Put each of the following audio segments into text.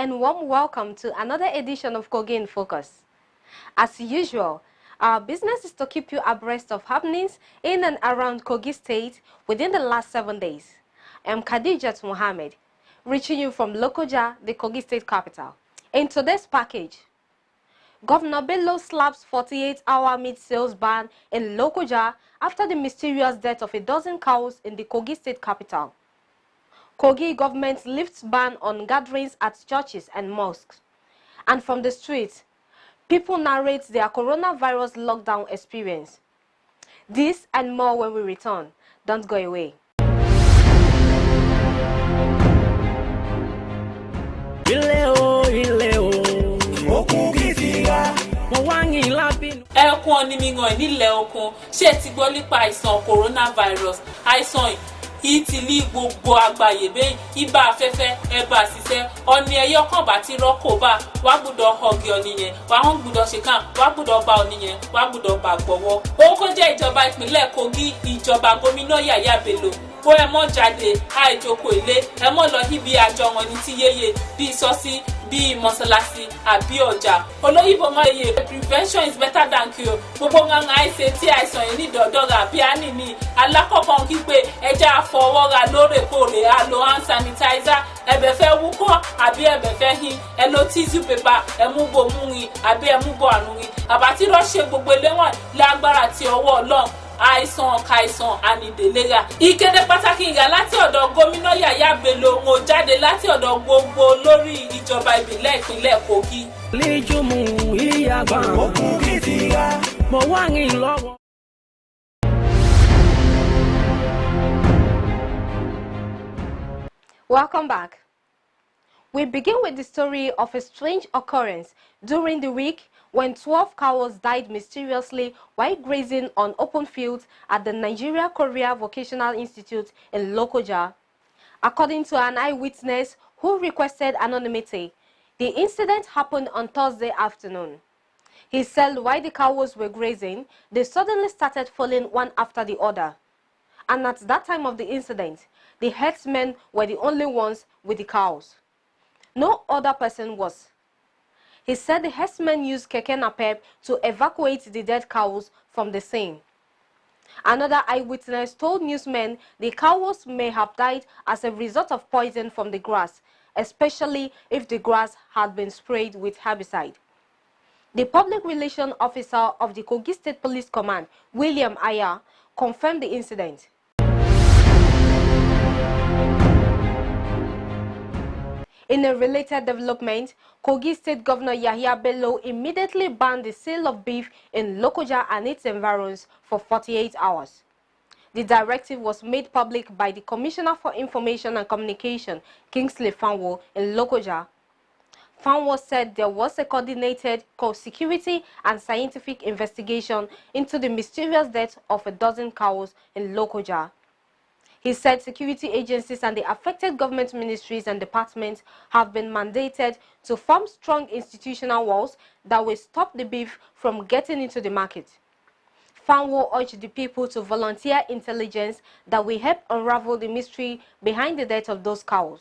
and warm welcome to another edition of Kogi in Focus. As usual, our business is to keep you abreast of happenings in and around Kogi State within the last 7 days. I'm Khadijat Mohammed, reaching you from Lokoja, the Kogi State capital. In today's package, Governor Bello slaps 48-hour meat sales ban in Lokoja after the mysterious death of a dozen cows in the Kogi State capital. Kogi government lifts ban on gatherings at churches and mosques. And from the streets, people narrate their coronavirus lockdown experience. This and more when we return. Don't go away. Ẹkún onímìíràn nílẹ̀ okun ṣé ti gbọ́ nípa àìsàn coronavirus àìsàn yìí ti lé gbogbo àgbáyé bẹ́ẹ̀ ibà afẹ́fẹ́ ẹ̀bà ṣiṣẹ́ ọ̀nì ẹ̀yọ́ kan bá ti rọ́kò bá wàá gbọ́dọ̀ ọ̀gì ọ̀nì yẹn wàá hàn gbọ́dọ̀ ṣèkàn wàá gbọ́dọ̀ bá ọ̀nì yẹn wàá gbọ́dọ̀ bá gbọ́wọ́. Òun kò jẹ́ ìjọba ìpínlẹ̀ Kogi ìjọba gómìnà Yahya Bello bó ẹ mọ́ jáde àìjókòó ilé ẹ mọ́ lọ síbi àjọ wọn ní ti yéye bíi sọ́sí bíi mọ́sálásí àbí ọjà olóyìnbó mọ́ iye prevention is better than cure gbogbo ńlá àìsè tí àìsàn yìí ní dọ̀dọ̀ra bí a nì ní alákọ̀ọ́kọ́ kígbe ẹja àfọwọ́ra lóòrèkóòrè á lo hand sanitizer ẹ̀bẹ̀ fẹ́ wúkọ́ àbí ẹ̀bẹ̀ fẹ́ hin ẹ lo tissue paper ẹ mú bò mú rin àbí ẹ mú bò ànú rin àbátí rọ́ṣẹ́ gbogbo eléwọ̀n lágbára ti ọwọ́ Ọlọ́run àìsàn kàìsàn ànìdèlera ìkéde pàtàkì ìyá láti ọ̀dọ̀ gómìnà Yahya Bello ń jáde láti ọ̀dọ̀ gbogbo lórí ìjọba ìbílẹ̀ ìpínlẹ̀ Kogi. Líjùmù ìyàgbà òkúkí ti yá mo wá ní lọ́wọ́. Welcome back. We begin with the story of a strange occurrence during the week when 12 cows died mysteriously while grazing on open fields at the Nigeria-Korea Vocational Institute in Lokoja. According to an eyewitness who requested anonymity, the incident happened on Thursday afternoon. He said while the cows were grazing, they suddenly started falling one after the other. And at that time of the incident, the herdsmen were the only ones with the cows. No other person was. He said the herdsmen used keke napep to evacuate the dead cows from the scene. Another eyewitness told newsmen the cows may have died as a result of poison from the grass, especially if the grass had been sprayed with herbicide. The public relations officer of the Kogi State Police Command, William Aya, confirmed the incident. In a related development, Kogi State Governor Yahya Bello immediately banned the sale of beef in Lokoja and its environs for 48 hours. The directive was made public by the Commissioner for Information and Communication, Christlike in Lokoja. Fanwo said there was a coordinated security and scientific investigation into the mysterious death of a dozen cows in Lokoja. He said security agencies and the affected government ministries and departments have been mandated to form strong institutional walls that will stop the beef from getting into the market. Fanwo urged the people to volunteer intelligence that will help unravel the mystery behind the death of those cows.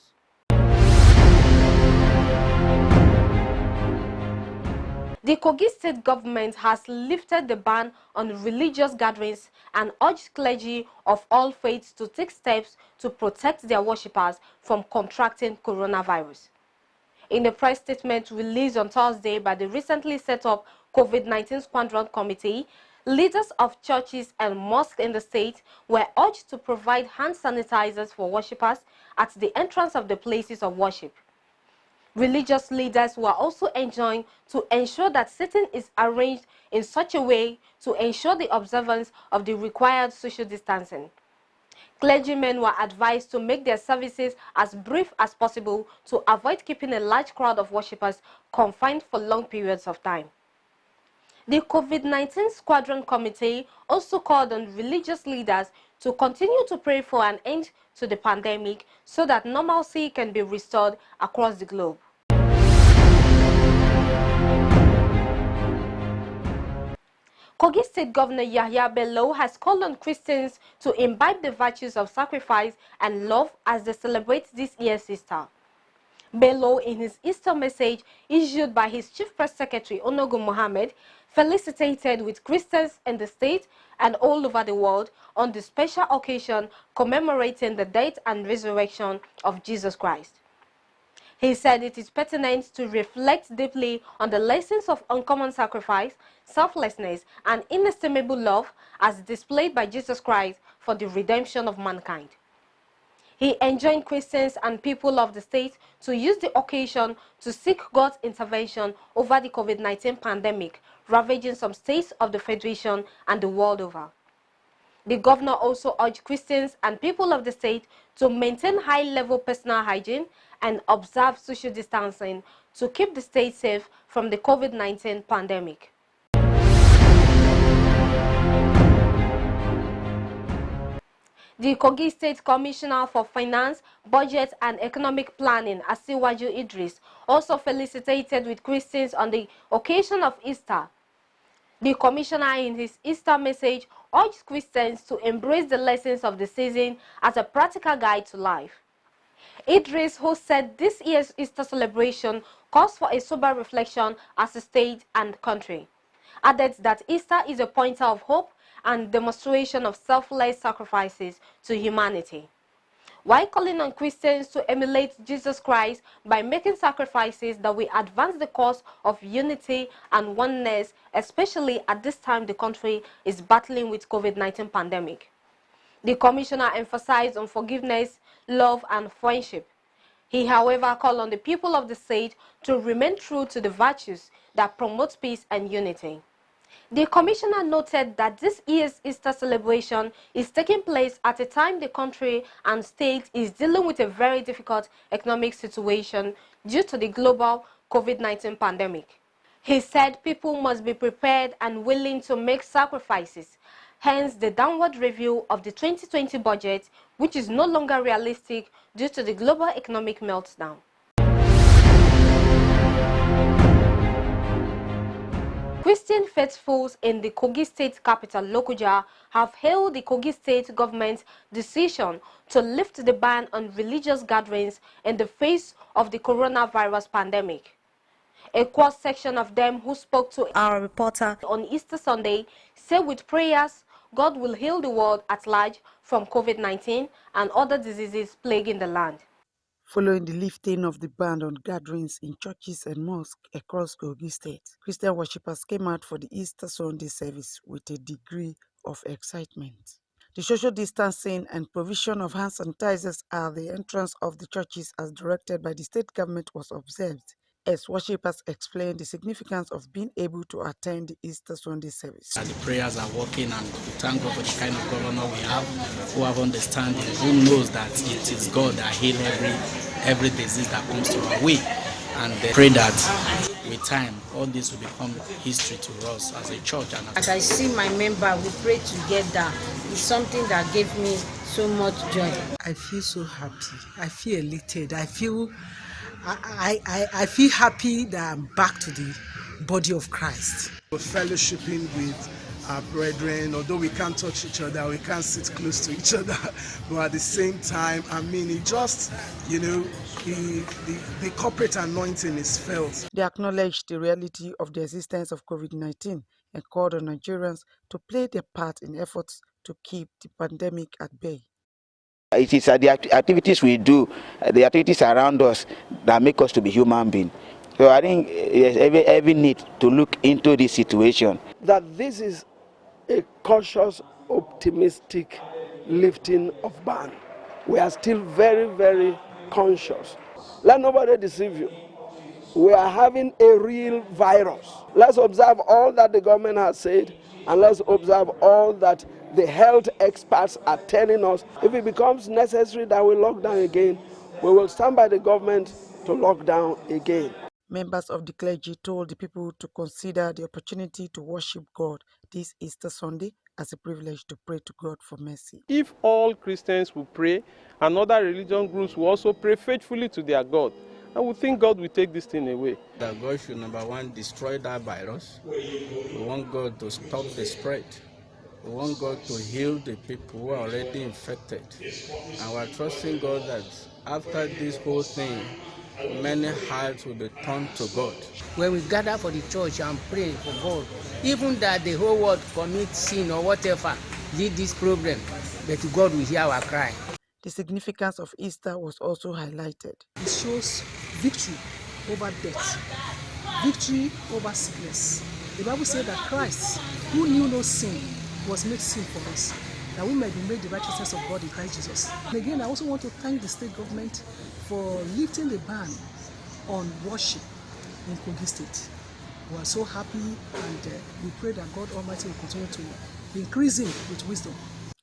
The Kogi State government has lifted the ban on religious gatherings and urged clergy of all faiths to take steps to protect their worshippers from contracting coronavirus. In a press statement released on Thursday by the recently set up COVID-19 Squadron Committee, leaders of churches and mosques in the state were urged to provide hand sanitizers for worshippers at the entrance of the places of worship. Religious leaders were also enjoined to ensure that seating is arranged in such a way to ensure the observance of the required social distancing. Clergymen were advised to make their services as brief as possible to avoid keeping a large crowd of worshippers confined for long periods of time. The COVID-19 Squadron Committee also called on religious leaders to continue to pray for an end to the pandemic so that normalcy can be restored across the globe. Kogi State Governor Yahya Bello has called on Christians to imbibe the virtues of sacrifice and love as they celebrate this year's Easter. Bello, in his Easter message issued by his Chief Press Secretary Onogo Mohammed, felicitated with Christians in the state and all over the world on the special occasion commemorating the death and resurrection of Jesus Christ. He said it is pertinent to reflect deeply on the lessons of uncommon sacrifice, selflessness, and inestimable love as displayed by Jesus Christ for the redemption of mankind. He enjoined Christians and people of the state to use the occasion to seek God's intervention over the COVID-19 pandemic, ravaging some states of the Federation and the world over. The governor also urged Christians and people of the state to maintain high-level personal hygiene and observe social distancing to keep the state safe from the COVID-19 pandemic. The Kogi State Commissioner for Finance, Budget and Economic Planning, Asiwaju Idris, also felicitated with Christians on the occasion of Easter. The commissioner in his Easter message urged Christians to embrace the lessons of the season as a practical guide to life. Idris, who said this year's Easter celebration calls for a sober reflection as a state and country, added that Easter is a pointer of hope and demonstration of selfless sacrifices to humanity, while calling on Christians to emulate Jesus Christ by making sacrifices that will advance the cause of unity and oneness, especially at this time the country is battling with COVID-19 pandemic. The commissioner emphasized on forgiveness, love, and friendship. He, however, called on the people of the state to remain true to the virtues that promote peace and unity. The commissioner noted that this year's Easter celebration is taking place at a time the country and state is dealing with a very difficult economic situation due to the global COVID-19 pandemic. He said people must be prepared and willing to make sacrifices, hence the downward review of the 2020 budget, which is no longer realistic due to the global economic meltdown. Christian faithfuls in the Kogi state capital, Lokoja, have hailed the Kogi state government's decision to lift the ban on religious gatherings in the face of the coronavirus pandemic. A cross-section of them who spoke to our reporter on Easter Sunday said with prayers, God will heal the world at large from COVID-19 and other diseases plaguing the land. Following the lifting of the ban on gatherings in churches and mosques across Kogi State, Christian worshippers came out for the Easter Sunday service with a degree of excitement. The social distancing and provision of hand sanitizers at the entrance of the churches as directed by the state government was observed, as worshippers explained the significance of being able to attend the Easter Sunday service. The prayers are working, and we thank God for the kind of governor we have, who have understanding, who knows that it is God that heals every disease that comes to our way. And pray that with time, all this will become history to us as a church. And as I see my member, we pray together. It's something that gave me so much joy. I feel so happy. I feel elated. I feel happy that I'm back to the body of Christ. We're fellowshipping with our brethren, although we can't touch each other, we can't sit close to each other, but at the same time, I mean, it just, the corporate anointing is felt. They acknowledged the reality of the existence of COVID-19 and called on Nigerians to play their part in efforts to keep the pandemic at bay. It is the activities we do, the activities around us that make us to be human beings. So I think there's every need to look into this situation. That this is a cautious, optimistic lifting of ban. We are still very, very conscious. Let nobody deceive you. We are having a real virus. Let's observe all that the government has said, and let's observe all that the health experts are telling us. If it becomes necessary that we lock down again, we will stand by the government to lock down again. Members of the clergy told the people to consider the opportunity to worship God this Easter Sunday as a privilege to pray to God for mercy. If all Christians will pray, and other religion groups will also pray faithfully to their God, I would think God will take this thing away. That God should, number one, destroy that virus. We want God to stop the spread. We want God to heal the people who are already infected. And we're trusting God that after this whole thing, many hearts will be turned to God. When we gather for the church and pray for God, even that the whole world commit sin or whatever, lead this problem, but God will hear our cry. The significance of Easter was also highlighted. It shows victory over death, victory over sickness. The Bible says that Christ, who knew no sin, was made sin for us, that we might be made the righteousness of God in Christ Jesus. And again, I also want to thank the state government for lifting the ban on worship in Kogi State. We are so happy, and we pray that God Almighty will continue to be increasing with wisdom.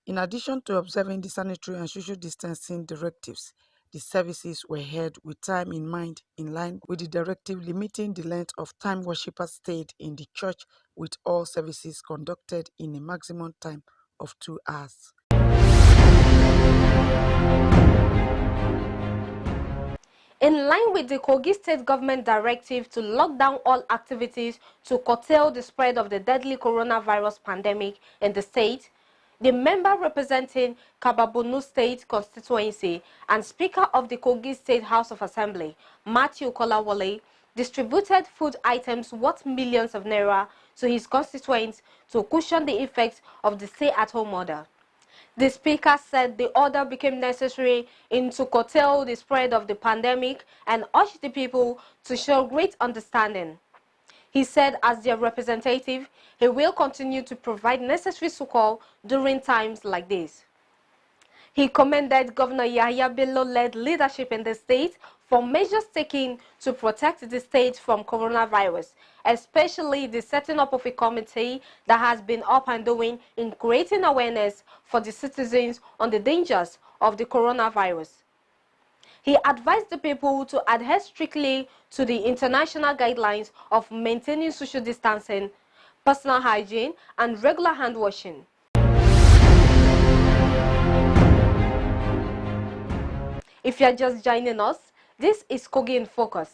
In addition to observing the sanitary and social distancing directives, the services were held with time in mind, in line with the directive limiting the length of time worshippers stayed in the church, with all services conducted in a maximum time of 2 hours. In line with the Kogi State government directive to lock down all activities to curtail the spread of the deadly coronavirus pandemic in the state, the member representing Kababonu State constituency and Speaker of the Kogi State House of Assembly, Matthew Kolawole, distributed food items worth millions of naira to his constituents to cushion the effects of the stay-at-home order. The speaker said the order became necessary to curtail the spread of the pandemic and urged the people to show great understanding. He said as their representative, he will continue to provide necessary succor during times like this. He commended Governor Yahya Bello-led leadership in the state for measures taken to protect the state from coronavirus, especially the setting up of a committee that has been up and doing in creating awareness for the citizens on the dangers of the coronavirus. He advised the people to adhere strictly to the international guidelines of maintaining social distancing, personal hygiene, and regular hand washing. If you are just joining us, this is Kogi in Focus,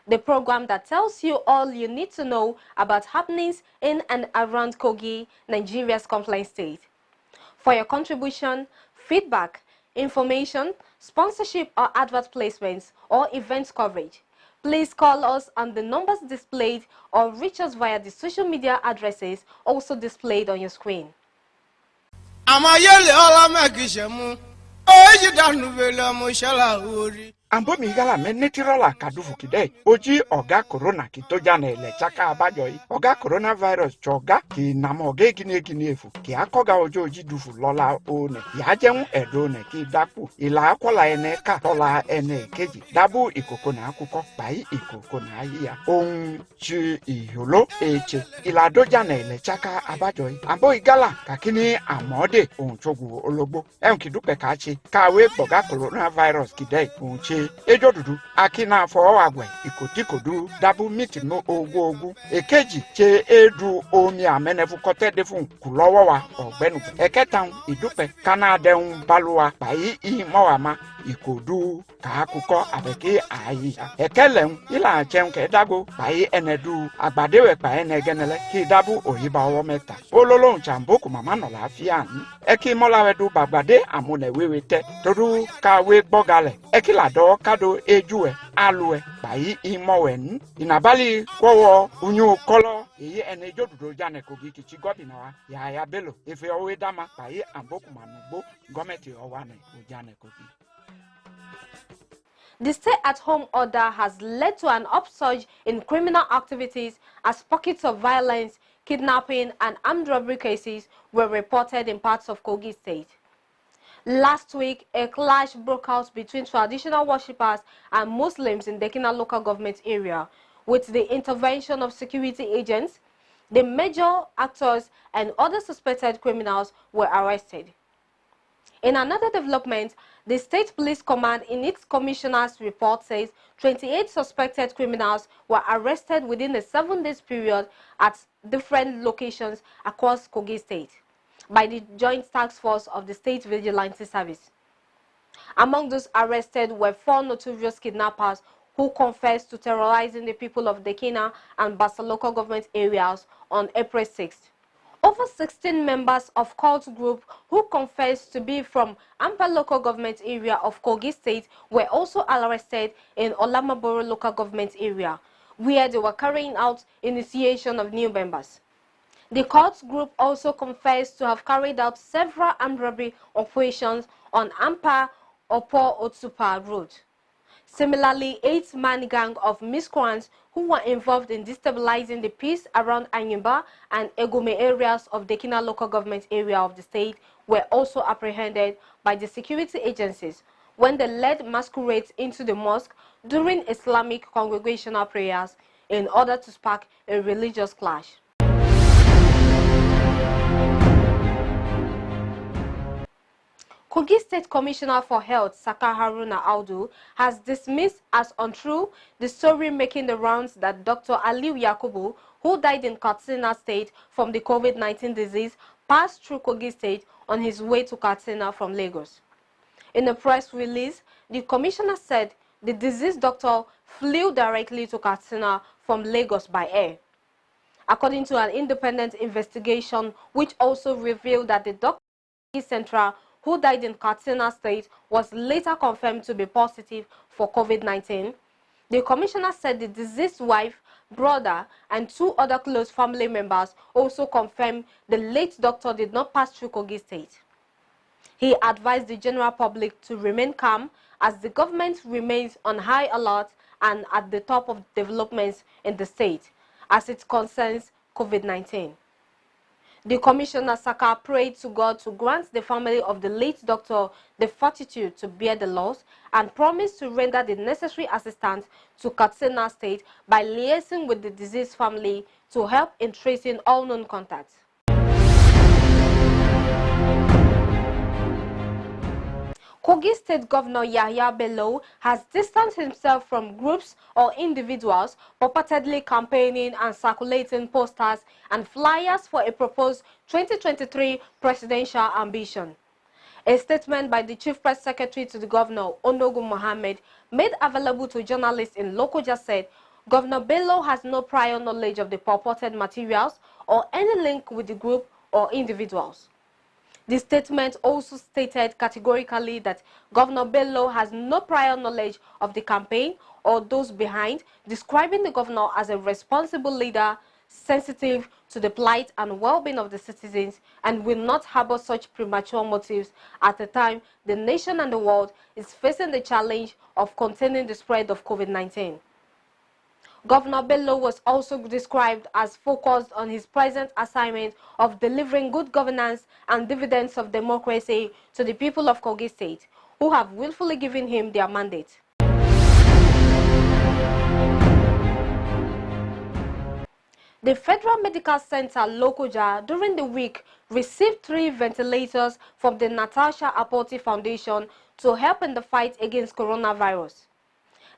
the program that tells you all you need to know about happenings in and around Kogi, Nigeria's complaint state. For your contribution, feedback, information, sponsorship or advert placements or event coverage, please call us on the numbers displayed or reach us via the social media addresses also displayed on your screen. Ambo migala menetirola kadufu kidei oji oga corona kitoja na ele chaka abajoi oga coronavirus choga ki namoge gine efu ki akoga ojo oji dufu lola one ya jenwu edone ki dapu ila akola ene ka tola ene keji dabu ikoko na akuko bai ikoko na iya chi iholo eche ila doja na ele chaka abajoi ambo igala kakini amode chogu ologbo kidupe kachi kawe boga coronavirus kidei chi ejo dudu akina fo agwe ikotikodu dabu miti no ogu ekeji che edu omi amenefu kotede fun kulowo wa ogbenu eketan idupe kana deun balua bai imowama ikodu ka akuko abeke ayi ekelen ila chen ke dago bai enedu agbadewe pa enegenele ki dabu ohiba owo meta ololo nchamboku mama no lafia eki molawedu bagbade amune wewete todu ka we gbogale ekila do kado ejue alue bai imowen inabali kwowo unyu kolo eyi enejo dudo jane Kogi kichi godinawa ya Bello efe owe dama bai amboku manugbo gometi owane ujane Kogi. The stay-at-home order has led to an upsurge in criminal activities as pockets of violence, kidnapping, and armed robbery cases were reported in parts of Kogi State. Last week, a clash broke out between traditional worshippers and Muslims in the Kina local government area. With the intervention of security agents, the major actors and other suspected criminals were arrested. In another development, the State Police Command in its commissioner's report says 28 suspected criminals were arrested within a 7-day period at different locations across Kogi State by the Joint Task Force of the State Vigilante Service. Among those arrested were 4 notorious kidnappers who confessed to terrorizing the people of the Kina and Basa local government areas on April 6th. Over 16 members of cult group who confessed to be from Ampa local government area of Kogi state were also arrested in Olamaboro local government area, where they were carrying out initiation of new members. The cult group also confessed to have carried out several armed robbery operations on Ampa Opo Otsupa Road. Similarly, 8-man gang of miscreants who were involved in destabilizing the peace around Anyimba and Egome areas of Dekina local government area of the state were also apprehended by the security agencies when they led masquerades into the mosque during Islamic congregational prayers in order to spark a religious clash. Kogi State Commissioner for Health, Saka Haruna Audu, has dismissed as untrue the story making the rounds that Dr. Aliu Yakubu, who died in Katsina State from the COVID-19 disease, passed through Kogi State on his way to Katsina from Lagos. In a press release, the commissioner said the deceased doctor flew directly to Katsina from Lagos by air. According to an independent investigation, which also revealed that the doctor Central who died in Katsina State was later confirmed to be positive for COVID-19. The commissioner said the deceased wife, brother, and 2 other close family members also confirmed the late doctor did not pass through Kogi State. He advised the general public to remain calm as the government remains on high alert and at the top of developments in the state as it concerns COVID-19. The Commissioner Saka prayed to God to grant the family of the late doctor the fortitude to bear the loss and promised to render the necessary assistance to Katsina State by liaising with the deceased family to help in tracing all known contacts. Kogi State Governor Yahya Bello has distanced himself from groups or individuals purportedly campaigning and circulating posters and flyers for a proposed 2023 presidential ambition. A statement by the Chief Press Secretary to the Governor, Onogu Mohammed, made available to journalists in Lokoja said Governor Bello has no prior knowledge of the purported materials or any link with the group or individuals. The statement also stated categorically that Governor Bello has no prior knowledge of the campaign or those behind, describing the governor as a responsible leader, sensitive to the plight and well-being of the citizens, and will not harbor such premature motives at a time the nation and the world is facing the challenge of containing the spread of COVID-19. Governor Bello was also described as focused on his present assignment of delivering good governance and dividends of democracy to the people of Kogi State, who have willfully given him their mandate. The Federal Medical Center Lokoja during the week received 3 ventilators from the Natasha Akpoti Foundation to help in the fight against coronavirus.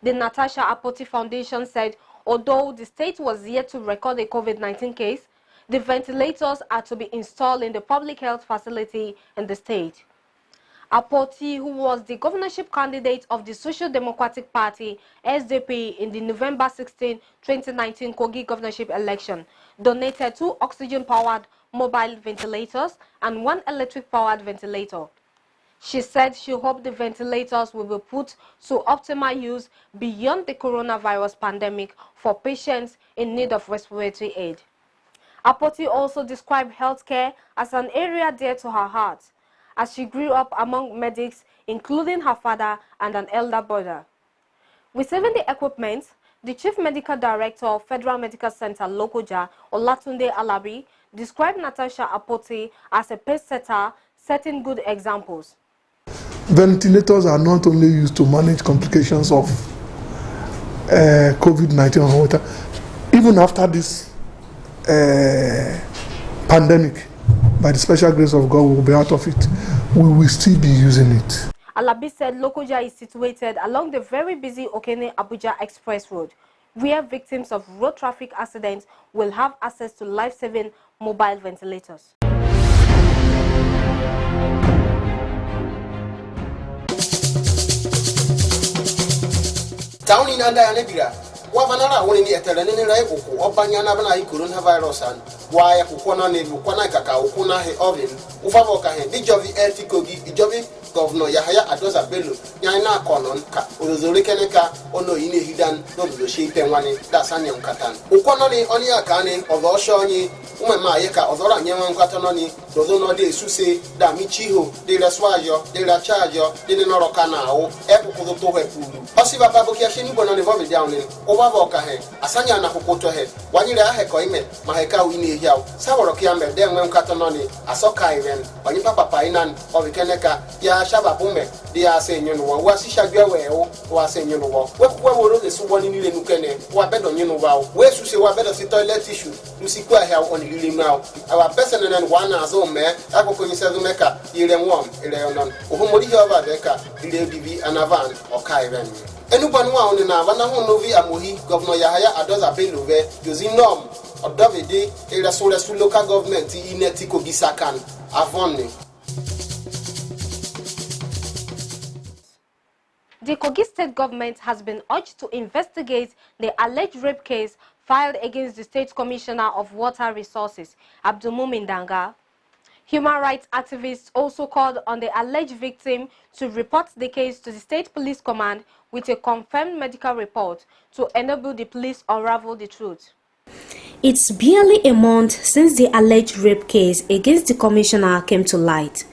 The Natasha Akpoti Foundation said although the state was yet to record a COVID-19 case, the ventilators are to be installed in the public health facility in the state. Akpoti, who was the governorship candidate of the Social Democratic Party, SDP, in the November 16, 2019 Kogi governorship election, donated 2 oxygen-powered mobile ventilators and 1 electric-powered ventilator. She said she hoped the ventilators will be put to optimal use beyond the coronavirus pandemic for patients in need of respiratory aid. Akpoti also described healthcare as an area dear to her heart, as she grew up among medics, including her father and an elder brother. Receiving the equipment, the Chief Medical Director of Federal Medical Center Lokoja, Olatunde Alabi, described Natasha Akpoti as a pace setter, setting good examples. Ventilators are not only used to manage complications of COVID-19 or water. Even after this pandemic, by the special grace of God, we will be out of it. We will still be using it. Alabi said Lokoja is situated along the very busy Okene-Abuja Express Road, where victims of road traffic accidents will have access to life-saving mobile ventilators. Down in Anda Alebira, wabanara woni ni etere ni rai kuku obanya na bana coronavirus an wa ya kuku na ne kuku na kaka kuku na he ovin ufavo ka he dijovi Kogi ijobi Governor Yahaya Adoza Bello nyana konon ka ozore keneka ono ine hidan no do shepe nwani da sanya nkatan ukono ni oni aka ni ozo shonyi umema yeka ozora nyewa nkatan ni dozo no de suse da michiho de reswayo de la charge de no roka na awo ekukuzo to hepulu osi baba bokia sheni bono ni vomi down ni obavo ka he asanya na kokoto he wanyire ahe ko ime maheka ine hiawo saworo kiambe de nwe nkatan ni asoka even onyi papa inan obikeneka ya shaba bume dia se nyunu wa si shagwe we wa se nyunu wa we kwa woro de so woni nile nukene wa bedo nyunu wa we su se wa bedo si toilet tissue lusi kwa ha on lile ma our person and one azo me akoko nyi se zo meka ire nwom ire onon ohomori hi over de ka ire bibi anavan o kai ren enubanu wa oni na bana ho novi amohi Governor Yahaya Adoza Bello ve jozinom odovede ire so local government ineti Kogi sakan avonni. The Kogi state government has been urged to investigate the alleged rape case filed against the State Commissioner of Water Resources, Abdulmumin Danga. Human rights activists also called on the alleged victim to report the case to the State Police Command with a confirmed medical report to enable the police unravel the truth. It's barely a month since the alleged rape case against the commissioner came to light.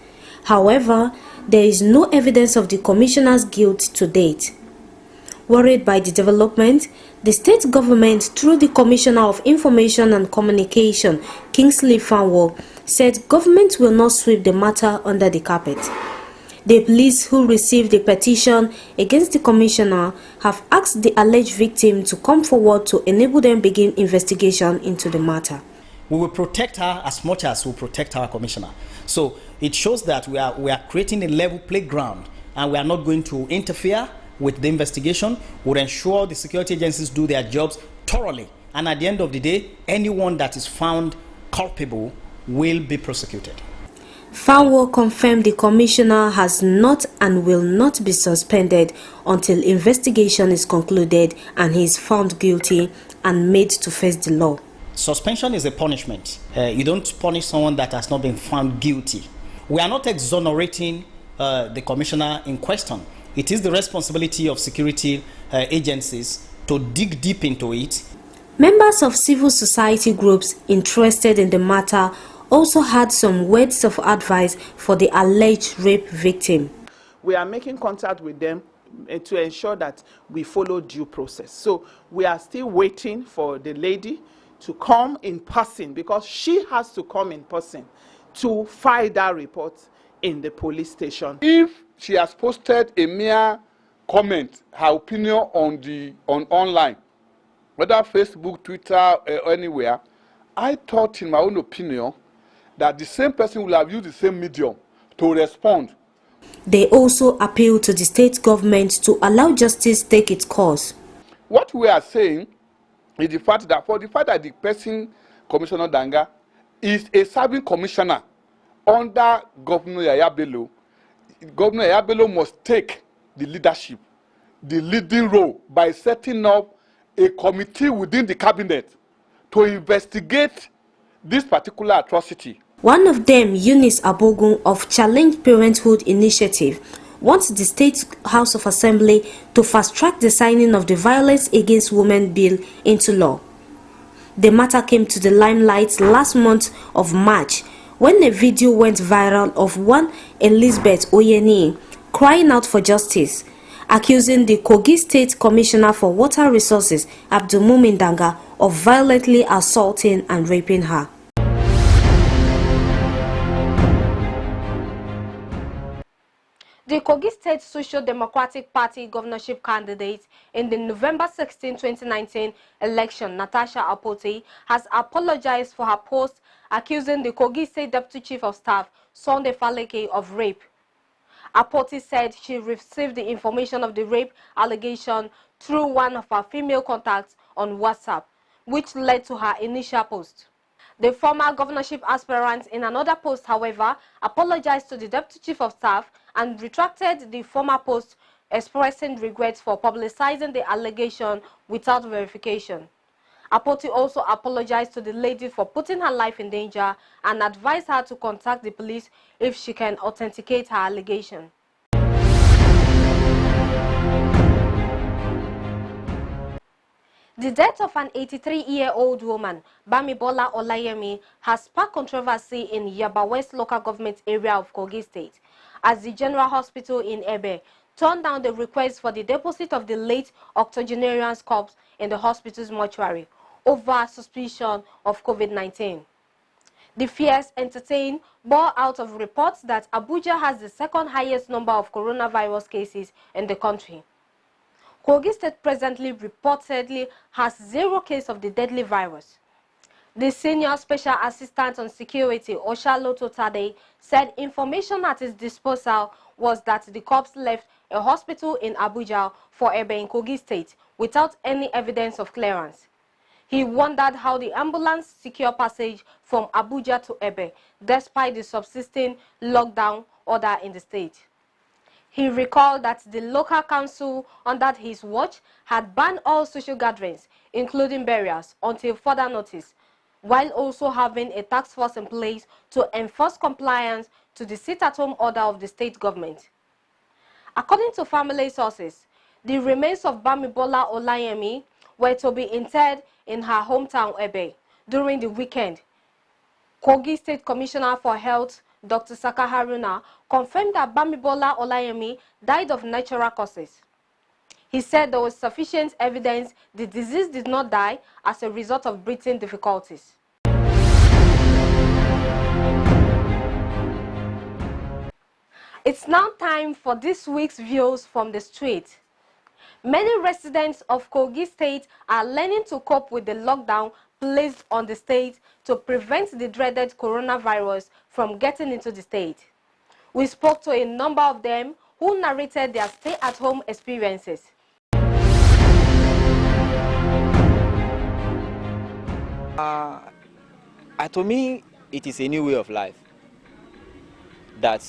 However, there is no evidence of the commissioner's guilt to date. Worried by the development, the state government, through the Commissioner of Information and Communication, Kingsley Fanwo, said government will not sweep the matter under the carpet. The police who received the petition against the commissioner have asked the alleged victim to come forward to enable them begin investigation into the matter. We will protect her as much as we protect our commissioner. So it shows that we are creating a level playground, and we are not going to interfere with the investigation. We'll ensure the security agencies do their jobs thoroughly, and at the end of the day, anyone that is found culpable will be prosecuted. Fanwo confirmed the commissioner has not and will not be suspended until investigation is concluded and he is found guilty and made to face the law. Suspension is a punishment. You don't punish someone that has not been found guilty. We are not exonerating the commissioner in question. It is the responsibility of security agencies to dig deep into it. Members of civil society groups interested in the matter also had some words of advice for the alleged rape victim. We are making contact with them to ensure that we follow due process. So we are still waiting for the lady to come in person, because she has to come in person to file that report in the police station. If she has posted a mere comment, her opinion on online, whether Facebook, Twitter, or anywhere, I thought, in my own opinion, that the same person will have used the same medium to respond. They also appeal to the state government to allow justice take its course. What we are saying is the fact that the person, Commissioner Danga, is a serving commissioner under Governor Yahaya Bello, Governor Yahaya Bello must take the leadership, the leading role, by setting up a committee within the cabinet to investigate this particular atrocity. One of them, Eunice Abogun of Challenge Parenthood Initiative, wants the State House of Assembly to fast-track the signing of the Violence Against Women Bill into law. The matter came to the limelight last month of March when a video went viral of one Elizabeth Oyeni crying out for justice, accusing the Kogi State Commissioner for Water Resources, Abdulmumin Danga, of violently assaulting and raping her. The Kogi State Social Democratic Party governorship candidate in the November 16, 2019 election, Natasha Akpoti, has apologized for her post accusing the Kogi State Deputy Chief of Staff, Sunday Faleke, of rape. Akpoti said she received the information of the rape allegation through one of her female contacts on WhatsApp, which led to her initial post. The former governorship aspirant, in another post, however, apologized to the Deputy Chief of Staff and retracted the former post expressing regrets for publicizing the allegation without verification. Akpoti also apologized to the lady for putting her life in danger and advised her to contact the police if she can authenticate her allegation. The death of an 83-year-old woman, Bamibola Olayemi, has sparked controversy in Yaba West local government area of Kogi State, as the General Hospital in Ebe turned down the request for the deposit of the late octogenarian's corpse in the hospital's mortuary over suspicion of COVID-19. The fears entertained bore out of reports that Abuja has the second highest number of coronavirus cases in the country. Kogi State presently reportedly has 0 case of the deadly virus. The Senior Special Assistant on Security, Oshalo Totade, said information at his disposal was that the corpse left a hospital in Abuja for Ebe in Kogi State without any evidence of clearance. He wondered how the ambulance secured passage from Abuja to Ebe despite the subsisting lockdown order in the state. He recalled that the local council under his watch had banned all social gatherings, including burials, until further notice, while also having a task force in place to enforce compliance to the sit-at-home order of the state government. According to family sources, the remains of Bamibola Olayemi were to be interred in her hometown Ebe during the weekend. Kogi State Commissioner for Health, Dr. Saka Haruna, confirmed that Bamibola Olayemi died of natural causes. He said there was sufficient evidence the disease did not die as a result of breathing difficulties. It's now time for this week's views from the street. Many residents of Kogi State are learning to cope with the lockdown placed on the state to prevent the dreaded coronavirus from getting into the state. We spoke to a number of them who narrated their stay-at-home experiences. To me, it is a new way of life that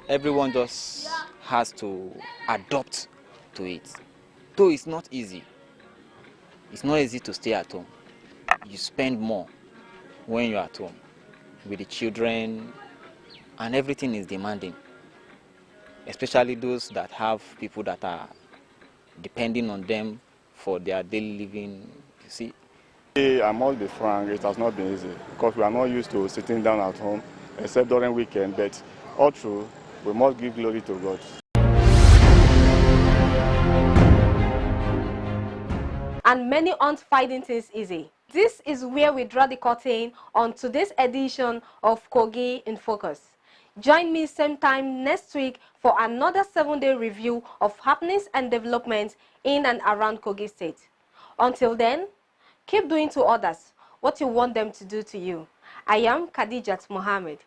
everyone just has to adopt to it. Though it's not easy. It's not easy to stay at home. You spend more when you're at home with the children, and everything is demanding, especially those that have people that are depending on them for their daily living, you see. I must be frank, it has not been easy because we are not used to sitting down at home except during weekend, but all through, we must give glory to God. And many aren't finding things easy. This is where we draw the curtain on today's edition of Kogi in Focus. Join me same time next week for another 7-day review of happenings and developments in and around Kogi State. Until then, keep doing to others what you want them to do to you. I am Khadijat Mohammed.